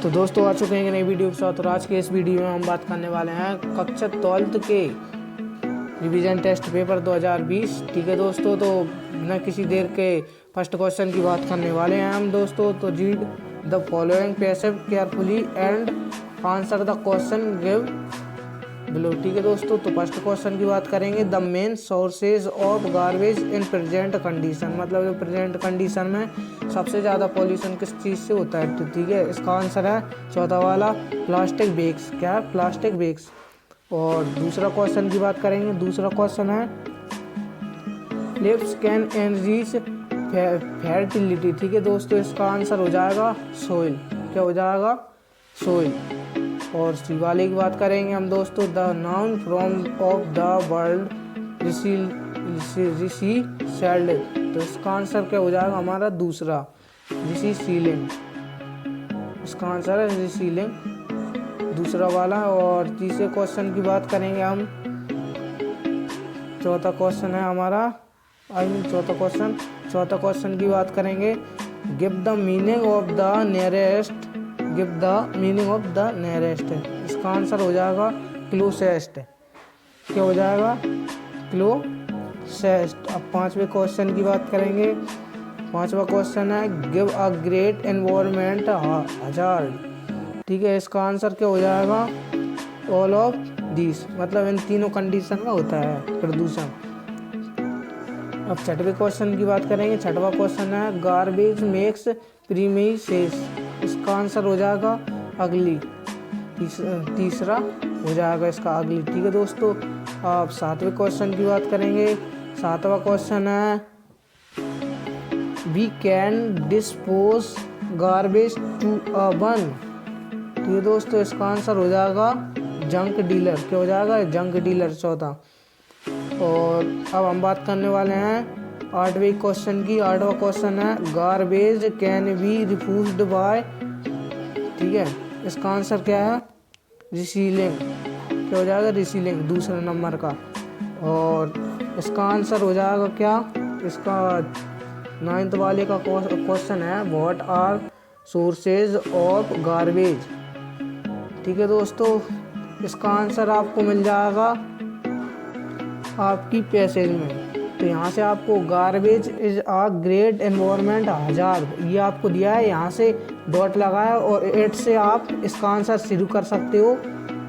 तो दोस्तों आ चुके हैं एक नई वीडियो के साथ। और आज के इस वीडियो में हम बात करने वाले हैं कक्षा 12th के रिवीजन टेस्ट पेपर 2020। ठीक है दोस्तों, तो बिना किसी देर के फर्स्ट क्वेश्चन की बात करने वाले हैं हम दोस्तों। तो read the following passage carefully and answer the question give below. ठीक है दोस्तों, तो फर्स्ट क्वेश्चन की बात करेंगे। The main sources of garbage in present condition, मतलब जो प्रेजेंट कंडीशन में सबसे ज़्यादा पॉल्यूशन किस चीज़ से होता है। तो ठीक है, इसका आंसर है चौथा वाला, प्लास्टिक बैग्स। क्या है? Plastic bags. और दूसरा क्वेश्चन की बात करेंगे। दूसरा क्वेश्चन है लिप्स कैन एनरीच फर्टिलिटी। ठीक है दोस्तों, इसका आंसर हो जाएगा सोइल। क्या हो जाएगा? सोइल। और सी वाले की बात करेंगे हम दोस्तों। The noun from of the world Rishi sailed. तो इसका आंसर क्या हो जाएगा हमारा? दूसरा, ऋषि सीलिंग। इसका आंसर है ऋषिलिंग, दूसरा वाला। और तीसरे क्वेश्चन की बात करेंगे हम। चौथा क्वेश्चन है हमारा, चौथा क्वेश्चन की बात करेंगे। Give the meaning of the nearest. Give the meaning of the nearest. इसका आंसर हो जाएगा क्लोसेस्ट। क्या हो जाएगा? क्लोसेस्ट। अब पांचवें क्वेश्चन की बात करेंगे। पांचवा क्वेश्चन है give a great environment hazard. ठीक है, इसका आंसर क्या हो जाएगा? ऑल ऑफ दिस, मतलब इन तीनों कंडीशन में होता है प्रदूषण। अब छठवें क्वेश्चन की बात करेंगे। छठवा क्वेश्चन है गार्बेज मेक्स प्रीमिसेस। इसका आंसर हो जाएगा अगली। तीसरा हो जाएगा इसका अगली। ठीक है दोस्तों, अब सातवें क्वेश्चन की बात करेंगे। सातवां क्वेश्चन है we can dispose garbage to a one. ठीक है दोस्तों, इसका आंसर हो जाएगा जंक डीलर। क्या हो जाएगा? जंक डीलर, चौथा। और अब हम बात करने वाले हैं आठवें क्वेश्चन की। आठवां क्वेश्चन है garbage can be refused by. ठीक है, इसका आंसर क्या है? रिसीलिंग। क्या हो जाएगा? रिसीलिंग, दूसरे नंबर का। और इसका आंसर हो जाएगा क्या? इसका 9th वाले का क्वेश्चन है what are sources of garbage. ठीक है दोस्तों, इसका आंसर आपको मिल जाएगा आपकी पैसेज में। तो यहाँ से आपको garbage is a great environment hazard ये आपको दिया है, यहाँ से डॉट लगाया और 8 से आप इसका आंसर शुरू कर सकते हो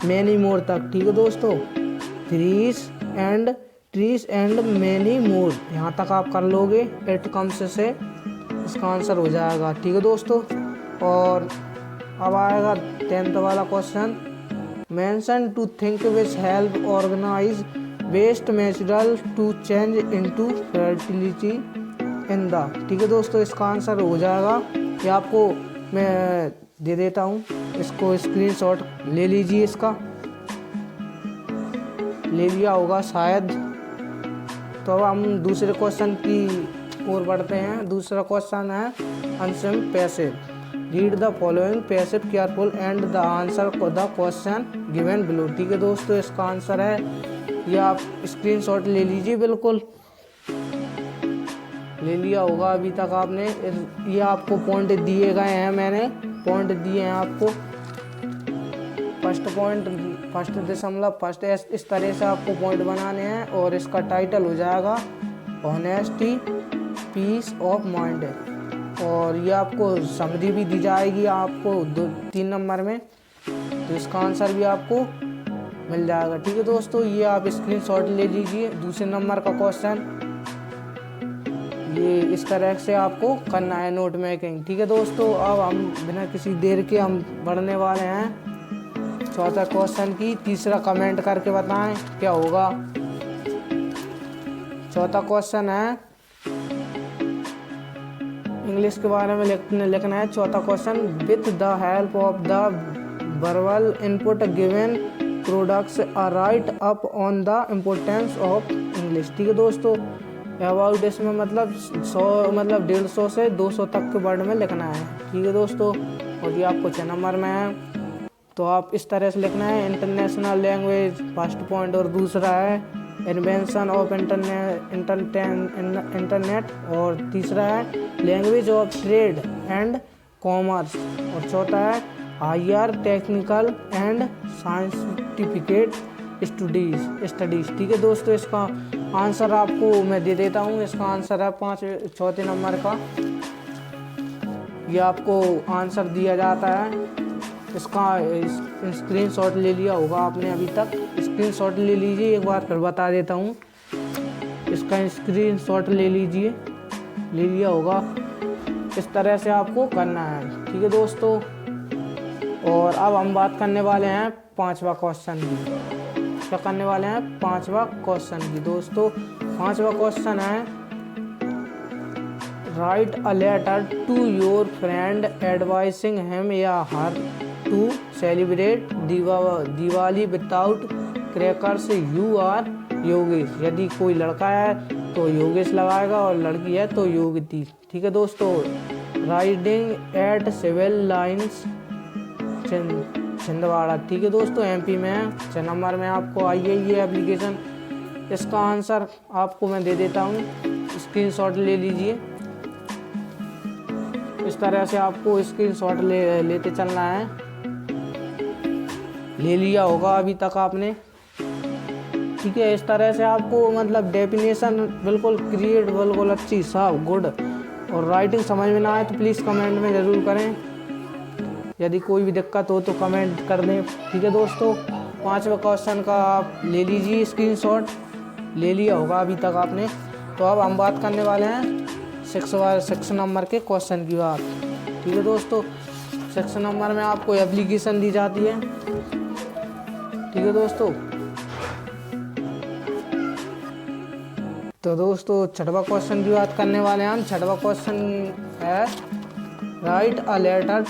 मैनी मोर तक। ठीक है दोस्तों, ट्रीज एंड मैनी मोर, यहाँ तक आप कर लोगे 8 कम्स से इसका आंसर हो जाएगा। ठीक है दोस्तों, और अब आएगा 10th वाला question. Mention two thing which help organise waste material to change into fertility in the. ठीक है दोस्तों, इसका आंसर हो जाएगा, ये आपको मैं दे देता हूँ, इसको स्क्रीनशॉट ले लीजिए। इसका ले लिया होगा शायद। तो अब हम दूसरे क्वेश्चन की ओर बढ़ते हैं। दूसरा क्वेश्चन है unseen passage. Read the following passage careful and the answer the question given below. ठीक है दोस्तों, इसका आंसर है, ये आप स्क्रीनशॉट ले लीजिए, बिल्कुल ले लिया होगा अभी तक आपने। ये आपको पॉइंट दिए गए हैं, मैंने पॉइंट दिए हैं आपको। फर्स्ट दशमलव फर्स्ट, इस तरह से आपको पॉइंट बनाने हैं। और इसका टाइटल हो जाएगा ऑनेस्टी पीस ऑफ माइंड। और ये आपको समरी भी दी जाएगी आपको 3 नंबर में, तो इसका आंसर भी आपको मिल जाएगा। ठीक है दोस्तों, ये आप स्क्रीनशॉट ले लीजिए। दूसरे नंबर का क्वेश्चन ये इस तरह से आपको करना है, नोट मेकिंग। ठीक है दोस्तों, अब हम बिना किसी देर के हम बढ़ने वाले हैं चौथा क्वेश्चन की। तीसरा कमेंट करके बताएं क्या होगा। चौथा क्वेश्चन है इंग्लिश के बारे में लिखना है। चौथा question with the help of the verbal input given products are write up on the importance of English. ठीक है दोस्तों, अबाउट इसमें मतलब 150 से 200 तक के वर्ड में लिखना है। ठीक है दोस्तों, और ये आपको 6 नंबर में है। तो आप इस तरह से लिखना है इंटरनेशनल लैंग्वेज फर्स्ट पॉइंट, और दूसरा है इन्वेंशन ऑफ इंटरनेट, और तीसरा है language of trade and commerce, और चौथा है हायर टेक्निकल एंड साइंटिफिकेट स्टडीज। ठीक है दोस्तों, इसका आंसर आपको मैं दे देता हूँ। इसका आंसर है चौथे नंबर का, ये आपको आंसर दिया जाता है। इसका स्क्रीनशॉट ले लिया होगा आपने अभी तक, स्क्रीनशॉट ले लीजिए। एक बार फिर बता देता हूँ, इसका स्क्रीनशॉट ले लीजिए, ले लिया होगा। इस तरह से आपको करना है। ठीक है दोस्तों, और अब हम बात करने वाले हैं 5वां क्वेश्चन की। क्या करने वाले हैं? 5वां क्वेश्चन की। दोस्तों 5वां क्वेश्चन है, write a letter to your friend advising him या her to celebrate Diwali without crackers. You are Yogesh. यदि कोई लड़का है तो योगेश लगाएगा और लड़की है तो योगिती। ठीक है दोस्तों, riding at civil lines Chhindwara. ठीक है दोस्तों, MP में है। 6 नंबर में आपको आई है ये एप्लीकेशन। इसका आंसर आपको मैं दे देता हूँ, स्क्रीनशॉट ले लीजिए। इस तरह से आपको स्क्रीनशॉट लेते चलना है। ले लिया होगा अभी तक आपने। ठीक है, इस तरह से आपको मतलब डेफिनेशन बिल्कुल क्रिएट, बिल्कुल अच्छी, साफ, गुड, और राइटिंग समझ में ना आए तो प्लीज़ कमेंट में ज़रूर करें। यदि कोई भी दिक्कत हो तो कमेंट कर दें। ठीक है दोस्तों, 5वें क्वेश्चन का आप ले लीजिए स्क्रीनशॉट, ले लिया होगा अभी तक आपने। तो अब हम बात करने वाले हैं 6 नंबर के क्वेश्चन की बात। ठीक है दोस्तों, 6 नंबर में आपको एप्लीकेशन दी जाती है। ठीक है दोस्तों, तो दोस्तों 6वां क्वेश्चन की बात करने वाले हैं हम। 6वां क्वेश्चन है, राइट अ लेटर,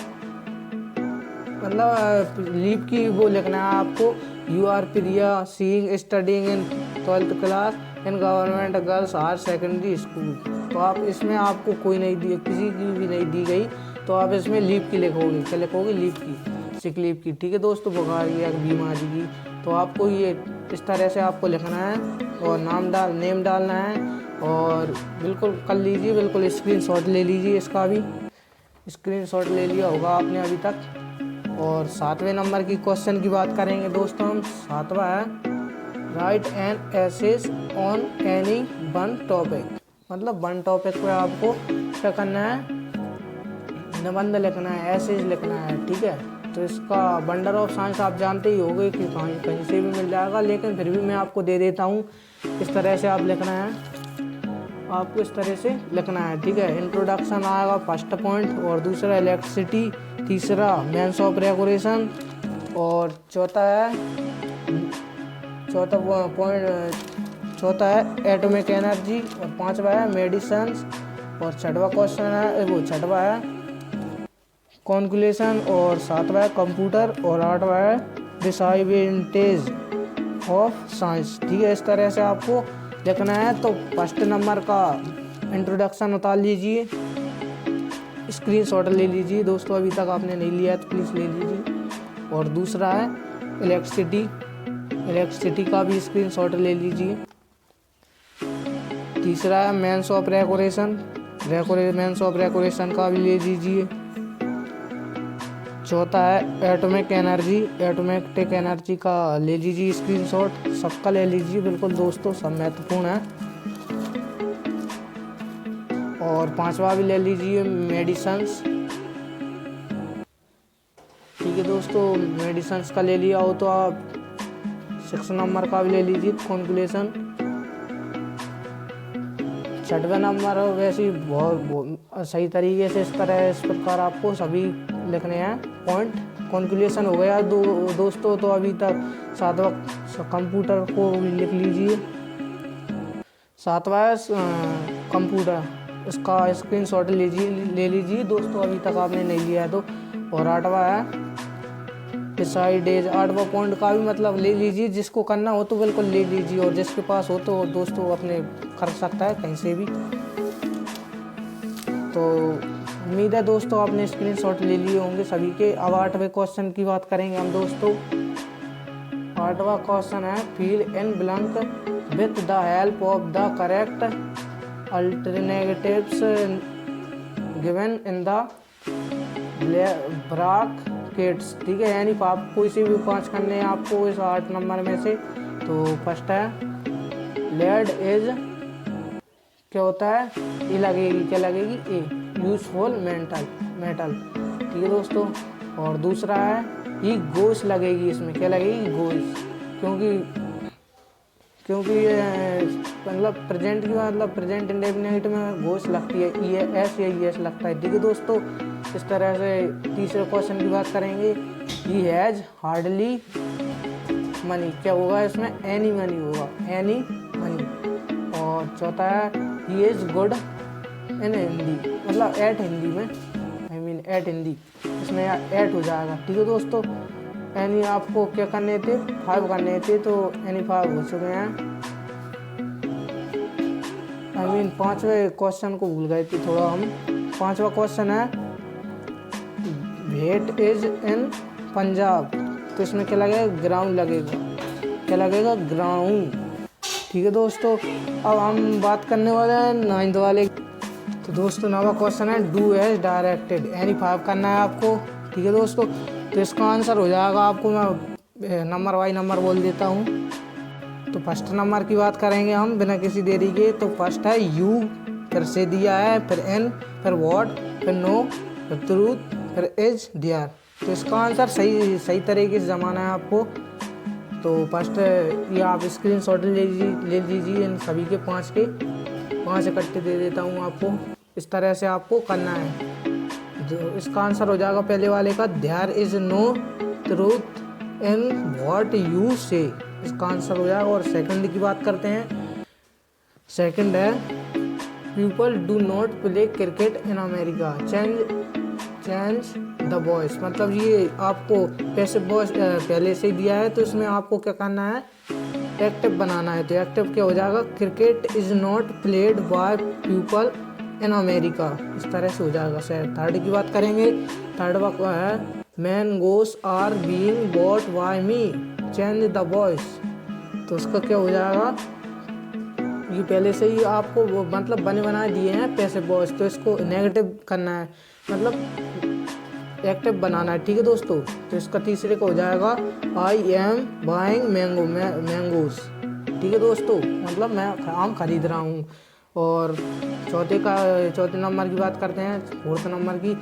मतलब लीव की वो लिखना है आपको। You are Priya seeing studying in 12th class in government girls higher secondary school. तो आप इसमें आपको कोई नहीं दी, किसी की भी नहीं दी गई, तो आप इसमें लीव की लिखोगे। क्या लिखोगे? लीव की, सिक लीव की। ठीक है दोस्तों, बुखार या बीमारी की। तो आपको ये इस तरह से आपको लिखना है और नेम डालना है, और बिल्कुल कर लीजिए, बिल्कुल स्क्रीनशॉट ले लीजिए। इसका भी स्क्रीनशॉट ले लिया होगा आपने अभी तक। और 7वें नंबर की क्वेश्चन की बात करेंगे दोस्तों हम। 7वां है, write an essays on any one topic. मतलब वन टॉपिक पे आपको क्या करना है? निबंध लिखना है, एसेज लिखना है। ठीक है, तो इसका बंडल ऑफ साइंस आप जानते ही होंगे कि कहीं से भी मिल जाएगा, लेकिन फिर भी मैं आपको दे देता हूँ। इस तरह से आप लिखना है, आपको इस तरह से लिखना है। ठीक है, इंट्रोडक्शन आएगा फर्स्ट पॉइंट, और दूसरा इलेक्ट्रिसिटी, तीसरा मेंस ऑफ रेगुलेशन, और चौथा है एटॉमिक एनर्जी, और 5वां है मेडिसिन्स, और 6वां है कॉन्कुलेशन, और 7वां है कंप्यूटर, और 8वां है डिसएडवांटेज ऑफ साइंस। ठीक है, इस तरह से आपको लिखना है। तो फर्स्ट नंबर का इंट्रोडक्शन उतार लीजिए, स्क्रीनशॉट ले लीजिए दोस्तों। अभी तक आपने नहीं लिया है तो प्लीज़ ले लीजिए। और दूसरा है इलेक्ट्रिसिटी का भी स्क्रीनशॉट ले लीजिए। तीसरा है मेंस ऑफ रेगुलेशन का भी ले लीजिए। चौथा है एटॉमिक एनर्जी का ले लीजिए स्क्रीनशॉट। सबका ले लीजिए बिल्कुल दोस्तों, सब महत्वपूर्ण है। और 5वां भी ले लीजिए मेडिसिन्स। ठीक है दोस्तों, मेडिसिन्स का ले लिया हो तो आप 6 नंबर का भी ले लीजिए कॉन्कुलेशन। 6वां नंबर वैसे ही बहुत सही तरीके से इस प्रकार आपको सभी लिखने हैं पॉइंट। कॉन्कुलेशन हो गया दोस्तों। तो अभी तक 7वां कंप्यूटर को भी लिख लीजिए। 7वां कंप्यूटर, इसका स्क्रीनशॉट ले लीजिए दोस्तों, अभी तक आपने नहीं लिया है तो। और 8वां है डिसाइडेज। 8वां पॉइंट का भी मतलब ले लीजिए, जिसको करना हो तो बिल्कुल ले लीजिए, और जिसके पास हो तो दोस्तों अपने कर सकता है कहीं से भी। तो उम्मीद है दोस्तों आपने स्क्रीनशॉट ले लिए होंगे सभी के। अब 8वें क्वेश्चन की बात करेंगे हम दोस्तों। 8वां क्वेश्चन है, fill in blank with the help of the correct alternatives given in the block kids, ठीक है। यानी आप कोई से भी 5 करने हैं आपको इस 8 नंबर में से। तो फर्स्ट है लेड इज, क्या होता है, ए लगेगी, क्या लगेगी, ए, यूजफुल मेटल, ठीक है दोस्तों। और दूसरा है ही गोस लगेगी, इसमें क्या लगेगी, गोस, क्योंकि मतलब प्रेजेंट की, मतलब प्रेजेंट इंडेफिनिट में गोस लगती है, ई एस या ई एस लगता है, ठीक है दोस्तों। इस तरह से तीसरे क्वेश्चन की बात करेंगे। ही हैज़ हार्डली मनी, क्या होगा इसमें, एनी मनी होगा, एनी मनी। और चौथा है he is good in Hindi, मतलब एट हिंदी में, आई मीन एट हिंदी, इसमें एट हो जाएगा, ठीक है दोस्तों। यानी आपको क्या करने थे, 5 करने थे, तो यानी 5 हो चुके हैं। आई मीन 5वें क्वेश्चन को भूल गए थे थोड़ा हम। 5वां क्वेश्चन है भेट इज इन पंजाब, तो इसमें क्या लगेगा, ग्राउंड लगेगा, क्या लगेगा, ग्राउंड, ठीक है दोस्तों। अब हम बात करने वाले हैं 9th वाले। तो दोस्तों 9वां क्वेश्चन है डू एज डायरेक्टेड, यानी 5 करना है आपको, ठीक है दोस्तों। तो इसका आंसर हो जाएगा, आपको मैं नंबर वाई नंबर बोल देता हूँ। तो फर्स्ट नंबर की बात करेंगे हम बिना किसी देरी के। तो फर्स्ट है यू, फिर से दिया है, फिर एन, फिर व्हाट, फिर नो, फिर ट्रूथ, फिर इज देयर। तो इसका आंसर सही तरीके से जमाना है आपको। तो फर्स्ट ये आप स्क्रीनशॉट ले लीजिए इन सभी के 5 इकट्ठे दे देता हूँ आपको। इस तरह से आपको करना है। जो इसका आंसर हो जाएगा पहले वाले का, there is no truth in what you say, इसका आंसर हो जाएगा। और सेकंड की बात करते हैं। सेकंड है people do not play cricket in America, change the voice, मतलब ये आपको पैसिव वॉइस पहले से ही दिया है, तो इसमें आपको क्या करना है, एक्टिव बनाना है। तो एक्टिव क्या हो जाएगा, cricket is not played by people in America, इस तरह से हो जाएगा। थर्ड की बात करेंगे। थर्ड है mangoes are being bought by me, change the voice, तो उसका क्या हो जाएगा, ये पहले से ही आपको मतलब बने बनाए दिए हैं पैसिव वॉइस, तो इसको नेगेटिव करना है, मतलब एक्टिव बनाना है, ठीक है दोस्तों। तो इसका तीसरे को हो जाएगा आई एम बाइंग मैंगोस, ठीक है दोस्तों, मतलब मैं आम खरीद रहा हूँ। और चौथे नंबर की बात करते हैं, फोर्थ नंबर की।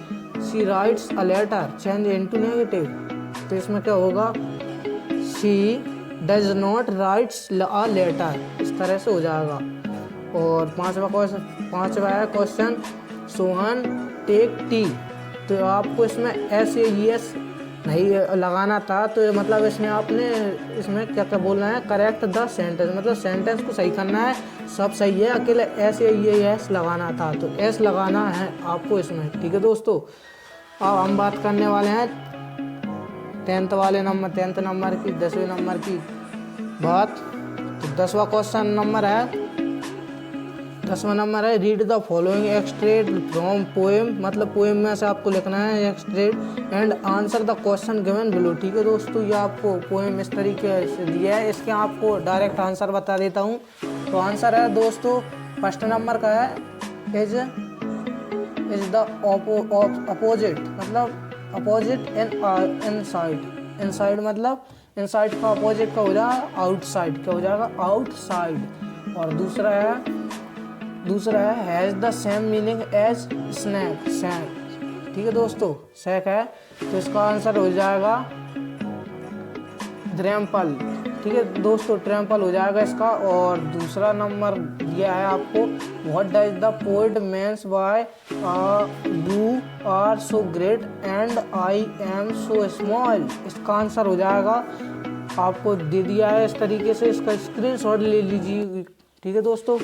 She writes a letter, change into negative, तो इसमें क्या होगा, she does not writes a letter, इस तरह से हो जाएगा। और पांचवा है क्वेश्चन सोहन टेक टी, तो आपको इसमें एस या ई एस नहीं लगाना था, तो मतलब इसमें आपने इसमें क्या क्या बोलना है, करेक्ट द सेंटेंस, मतलब सेंटेंस को सही करना है, सब सही है, अकेले एस या ई एस लगाना था, तो एस लगाना है आपको इसमें, ठीक है दोस्तों। अब हम बात करने वाले हैं 10th नंबर की, 10वें नंबर की बात। तो 10वां नंबर है read the following extract from poem, मतलब पोएम में से आपको लिखना है extract and answer the question given below, ठीक है दोस्तों। ये आपको पोएम इस तरीके से दिया है, इसके आपको डायरेक्ट आंसर बता देता हूँ। तो आंसर है दोस्तों, फर्स्ट नंबर का है इज द अपोजिट, मतलब अपोजिट एंड इनसाइड मतलब इनसाइड का अपोजिट का हो जाएगा आउटसाइड, क्या हो जाएगा, आउटसाइड। और दूसरा है has the same meaning as snack, sack, ठीक है दोस्तों, सैक है, तो इसका आंसर हो जाएगा ट्रैम्पल, ठीक है दोस्तों, ट्रैम्पल हो जाएगा इसका। और दूसरा नंबर दिया है आपको what does the poet means by you are so great and I am so small, इसका आंसर हो जाएगा, आपको दे दिया है इस तरीके से, इसका स्क्रीनशॉट ले लीजिए, ठीक है दोस्तों,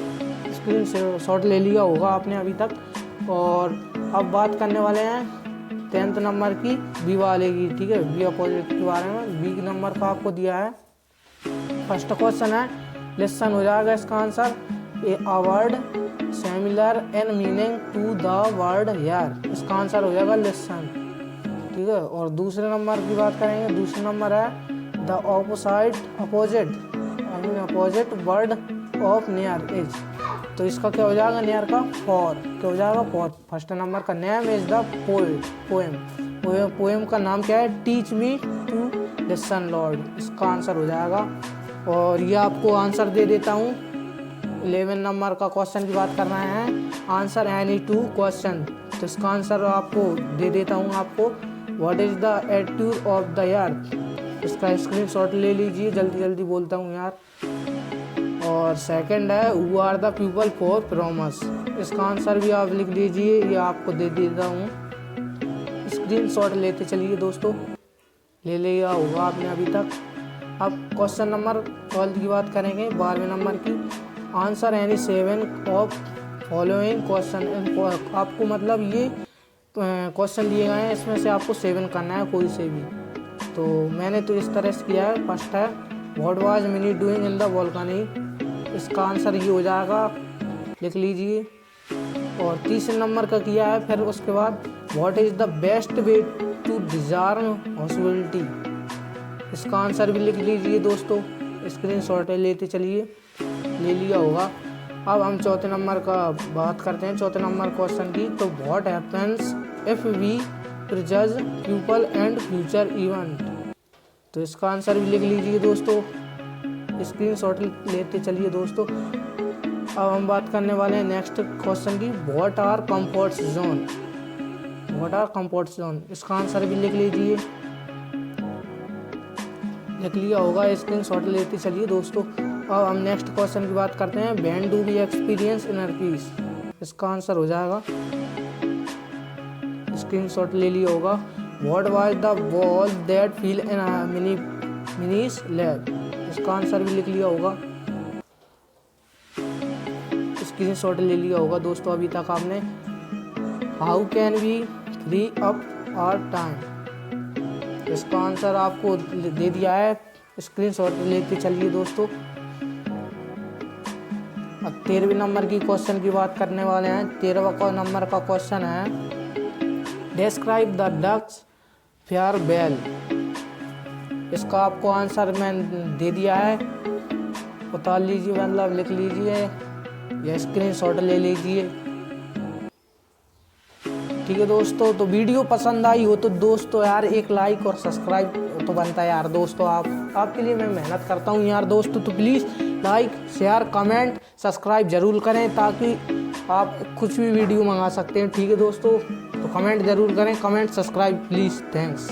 स्क्रीनशॉट ले लिया होगा आपने अभी तक। और अब बात करने वाले हैं 10th नंबर की बी वाले की, ठीक है, बी अपोजिट के बारे में। बी नंबर का आपको दिया है, फर्स्ट क्वेश्चन है लिसन हो जाएगा इसका answer, a word similar in meaning to the word here, इसका आंसर हो जाएगा लिसन, ठीक है। और दूसरे नंबर की बात करेंगे। दूसरा नंबर है the opposite word of near is, तो इसका क्या हो जाएगा, नियर का फॉर, क्या हो जाएगा, फॉर। फर्स्ट नंबर का name is the poem, poem का नाम क्या है? Teach me to listen Lord, इसका आंसर हो जाएगा। और ये आपको आंसर दे देता हूँ। 11 नंबर का क्वेश्चन की बात करना है, आंसर एनी टू क्वेश्चन। तो इसका आंसर आपको दे देता हूँ आपको, what is the attitude of the earth. इसका स्क्रीनशॉट ले लीजिए, जल्दी जल्दी बोलता हूँ यार। और सेकंड है, who are the people for promise. इसका आंसर भी आप लिख लीजिए, ये आपको दे देता हूँ। स्क्रीनशॉट लेते चलिए दोस्तों, ले लिया होगा आपने अभी तक। अब क्वेश्चन नंबर 12 की बात करेंगे, 12वें नंबर की। Answer any 7 of following question. आपको मतलब ये क्वेश्चन दिए गए हैं, इसमें से आपको 7 करना है कोई से भी। तो मैंने तो इस तरह से किया है। फर्स्ट है, what was mini doing in the volcanic. इसका आंसर ये हो जाएगा, लिख लीजिए। और तीसरे नंबर का किया है फिर उसके बाद, what is the best way to disarm hospitality. इसका आंसर भी लिख लीजिए दोस्तों, स्क्रीनशॉट लेते चलिए, ले लिया होगा। अब हम चौथे नंबर का बात करते हैं, चौथे नंबर क्वेश्चन की। तो what happens if we prejudge people and future event. तो इसका आंसर भी लिख लीजिए दोस्तों, स्क्रीनशॉट लेते चलिए दोस्तों। अब हम बात करने वाले हैं नेक्स्ट क्वेश्चन की, what are comfort zone. What are comfort zone, इसका आंसर भी लिख लीजिए, लिख लिया होगा, स्क्रीनशॉट लेते चलिए दोस्तों। अब हम नेक्स्ट क्वेश्चन की बात करते हैं, when do we experience inner peace. इसका आंसर हो जाएगा, स्क्रीनशॉट ले लिया होगा, what was the wall that feel in Minnie's lab. इसका आंसर भी लिख लिया होगा, स्क्रीनशॉट ले लिया होगा दोस्तों अभी तक आपने। How can we free up our time. इसका आंसर आपको दे दिया है, स्क्रीनशॉट लेके चलिए दोस्तों। अब 13वें नंबर की क्वेश्चन की बात करने वाले हैं। 13वां नंबर का क्वेश्चन है, डिस्क्राइब द डक्स फेयरवेल। इसका आपको आंसर मैं दे दिया है, बता लीजिए, मतलब लिख लीजिए या स्क्रीनशॉट ले लीजिए। ठीक है दोस्तों, तो वीडियो पसंद आई हो तो दोस्तों यार एक लाइक और सब्सक्राइब तो बनता है यार दोस्तों। आपके लिए मैं मेहनत करता हूँ यार दोस्तों, तो please like share comment subscribe जरूर करें, ताकि आप कुछ भी वीडियो मंगा सकते हैं। ठीक है दोस्तों, तो कमेंट ज़रूर करें, कमेंट सब्सक्राइब प्लीज़, थैंक्स।